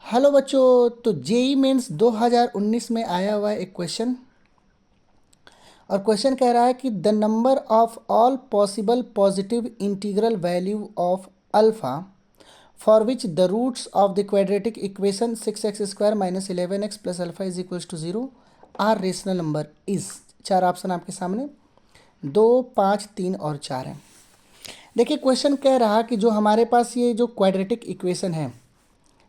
Hello बच्चों। तो JEE mains 2019 में आया हुआ है एक क्वेश्चन। और क्वेश्चन कह रहा है कि the number of all possible positive integral value of alpha for which the roots of the quadratic equation 6x² - 11x plus alpha is equals to 0 are rational number is. चार option आपके सामने, 2, 5, 3 और 4 हैं। देखिए क्वेश्चन कह रहा कि जो हमारे पास ये जो क्वाड्रेटिक इक्वेशन है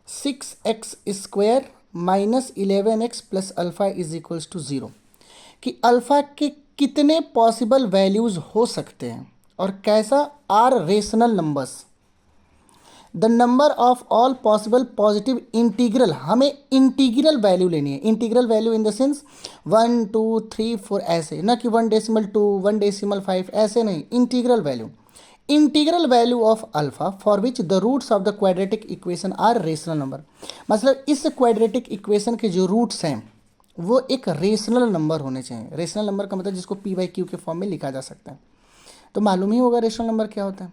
6x² - 11x plus alpha is equals to 0 कि अल्फा के कितने पॉसिबल वैल्यूज हो सकते हैं और कैसा are rational numbers. The number of all possible positive integral, हमें इंटीग्रल वैल्यू लेनी है। Integral value in the sense 1, 2, 3, 4 ऐसे, ना कि 1.2, 1.5 ऐसे नहीं, integral value. Integral value of alpha for which the roots of the quadratic equation are rational number. मतलब इस क्वाड्रेटिक इक्वेशन के जो रूट्स हैं वो एक रेशनल नंबर होने चाहिए। रेशनल नंबर का मतलब जिसको p/q के फॉर्म में लिखा जा सकता है। तो मालूम ही होगा रेशनल नंबर क्या होता है।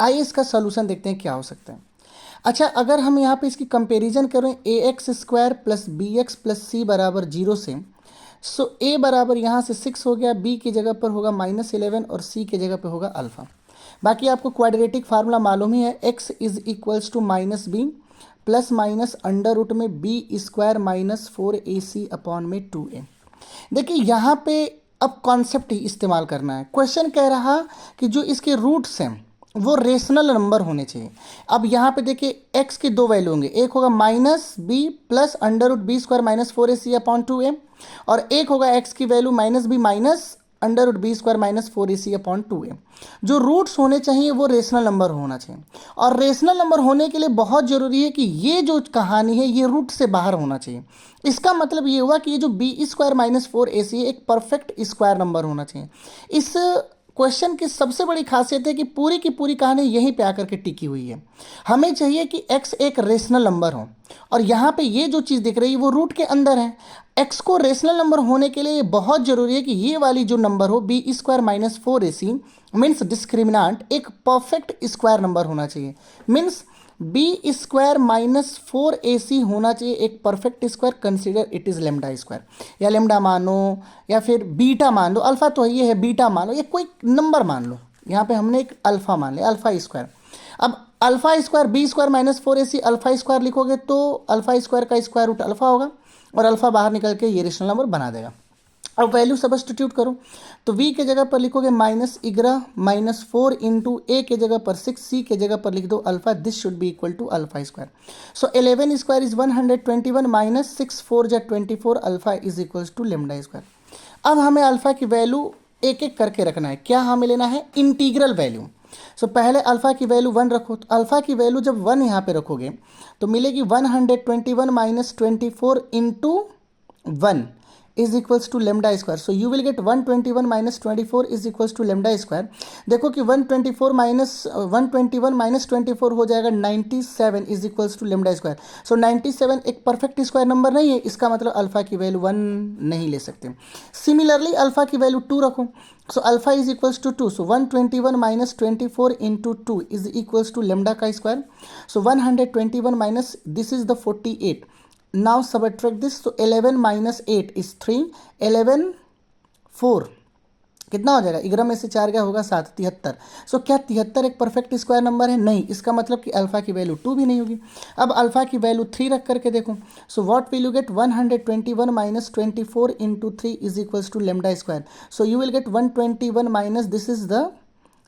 आइए इसका सोल्यूशन देखते हैं क्या हो सकता है। अच्छा, अगर हम यहाँ पे इसकी कंपैरिजन करें ax² plus bx plus c बराबर 0 से, सो a बराबर यहाँ से 6 हो गया, b की जगह पर होगा -11 और c की जगह पर होगा अल्फा। बाकी आपको क्वाड्रेटिक फार्मूला मालूम ही है, x is equals to -b plus minus under root में b² - 4ac अपॉन में 2a। देखिए यहाँ पे अब कॉन्सेप्ट ही इस्तेमाल करना है। क्वेश्चन कह रहा कि जो इसके रूट्स हैं वो रेशनल नंबर होने चाहिए। अब यहाँ पे देखिए x के दो वैल्यू होंगे, एक होगा -b plus under root b² - 4ac upon 2a और एक होगा x की value -b minus under root b² - 4ac upon 2a। जो रूट्स होने चाहिए वो रेशनल नंबर होना चाहिए। और रेशनल नंबर होने के लिए बहुत ज़रूरी है कि ये जो कहानी है ये रूट से बाहर होना चाहिए। इसका मतलब ये हुआ कि ये जो b² - 4ac एक परफेक्ट स्क्वायर नंबर होना चाहिए। इस क्वेश्चन की सबसे बड़ी खासियत है कि पूरी की पूरी कहानी यहीं पे आकर के टिकी हुई है। हमें चाहिए कि x एक रेशनल नंबर हो और यहाँ पे ये जो चीज़ दिख रही है वो रूट के अंदर है। x को रेशनल नंबर होने के लिए बहुत ज़रूरी है कि ये वाली जो नंबर हो b² - 4ac मीन्स डिस्क्रिमिनांट एक परफेक्ट स्क्वायर नंबर होना चाहिए। मीन्स b² - 4ac होना चाहिए एक perfect square. Consider it is lambda square, या लेमडा मानो या फिर बीटा मान लो, अल्फा तो ये है, बीटा मान लो या कोई नंबर मान लो। यहाँ पे हमने एक अल्फा मान लिया, अल्फा स्क्वायर। अब alpha square b² - 4ac alpha square लिखोगे तो अल्फा स्क्वायर का स्क्वायर रूट अल्फा होगा और अल्फा बाहर निकल के ये रेशनल नंबर बना देगा। अब वैल्यू सब्स्टिट्यूट करो तो v के जगह पर लिखोगे -11 - 4 इंटू a के जगह पर 6, c के जगह पर लिख दो alpha. This should be equal to alpha square. So 11 square is 121 minus 6 4 जा 24 alpha is equals to lambda square. अब हमें अल्फा की वैल्यू एक एक करके रखना है। क्या हमें लेना है? Integral value. सो पहले अल्फा की वैल्यू 1 रखो। तो अल्फा की वैल्यू जब 1 यहाँ पे रखोगे तो मिलेगी 121 minus 24 into 1 is equals to lambda square. So you will get 121 minus 24 is equals to lambda square. देखो कि 121 minus 24 हो जाएगा 97 is equals to lambda square. So 97 एक परफेक्ट स्क्वायर नंबर नहीं है, इसका मतलब अल्फा की वैल्यू 1 नहीं ले सकते। सिमिलरली अल्फा की वैल्यू 2 रखो। So alpha is equals to 2। So 121 minus 24 into 2 is equals to lambda का square. So 121 minus this is the 48। Now subtract this. So 11 minus 8 is 3, 11 4 कितना हो जाएगा? 11 में से 4 गया होगा 7, 73। सो क्या 73 एक परफेक्ट स्क्वायर नंबर है? नहीं। इसका मतलब कि अल्फा की वैल्यू 2 भी नहीं होगी। अब अल्फा की वैल्यू 3 रख करके देखो। So what will you get? 121 minus 24 into 3 is equals to lambda square. So you will get 121 minus this is the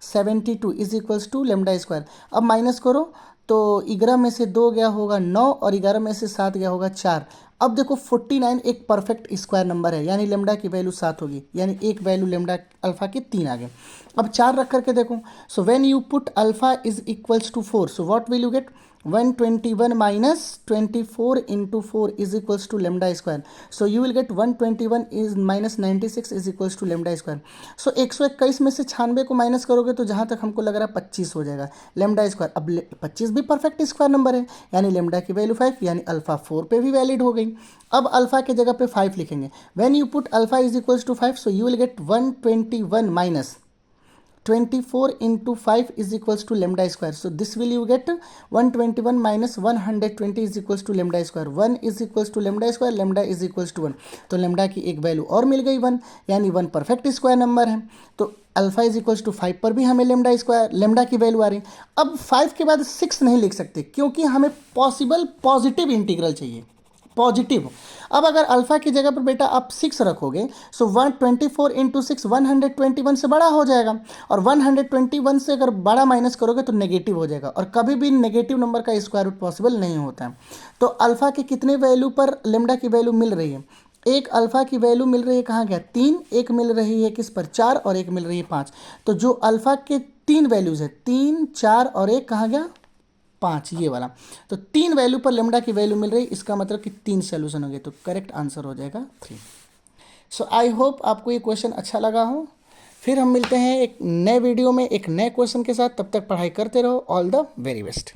72 is equals to lambda square. अब माइनस करो तो 11 में से 2 गया होगा 9 और 11 में से 7 गया होगा 4। अब देखो 49 एक परफेक्ट स्क्वायर नंबर है, यानी लेमडा की वैल्यू 7 होगी, यानी एक वैल्यू लेमडा अल्फा के 3 आ गए। अब 4 रख करके देखो। So when you put alpha is equals to 4, so what will you get? 121 minus 24 into 4 is equals to lambda square. So you will get 121 is minus 96 is equals to lambda square. So 121 में से 96 को minus करोगे तो जहाँ तक हमको लग रहा है 25 हो जाएगा लेमडा स्क्वायर। अब 25 भी परफेक्ट स्क्वायर नंबर है, यानी लेमडा की वैल्यू 5, यानी अल्फा 4 पे भी वैलिड हो गई। अब अल्फा के जगह पे 5 लिखेंगे। When you put alpha is equals to 5, so you will get 121 minus 24 into 5 is equals to lambda square. So this will you get 121 minus 120 is equals to lambda square. 1 is equals to lambda square, lambda is equals to 1. तो lambda की एक value और मिल गई 1, यानी 1 perfect square number है. तो alpha is equals to 5 पर भी हमें लैम्डा की वैल्यू आ रही. अब 5 के बाद 6 नहीं लिख सकते क्योंकि हमें पॉसिबल पॉजिटिव इंटीग्रल चाहिए, पॉजिटिव. अब अगर अल्फा की जगह पर बेटा आप 6 रखोगे, सो 124 इंटू 6 121 से बड़ा हो जाएगा, और 121 से अगर बड़ा माइनस करोगे तो नेगेटिव हो जाएगा, और कभी भी नेगेटिव नंबर का स्क्वायर रूट पॉसिबल नहीं होता है. तो अल्फा के कितने वैल्यू पर लेमडा की वैल्यू मिल रही है? एक अल्फा की वैल्यू मिल रही है कहाँ गया 3, एक मिल रही है किस पर 4, और एक मिल रही है 5. तो जो अल्फा के 3 वैल्यूज़ है 3, 4 और एक कहाँ गया 5, ये वाला. तो 3 वैल्यू पर लेमडा की वैल्यू मिल रही, इसका मतलब कि 3 सोल्यूशन हो गए, तो करेक्ट आंसर हो जाएगा 3. सो आई होप आपको ये क्वेश्चन अच्छा लगा हो. फिर हम मिलते हैं एक नए वीडियो में एक नए क्वेश्चन के साथ. तब तक पढ़ाई करते रहो. All the very best.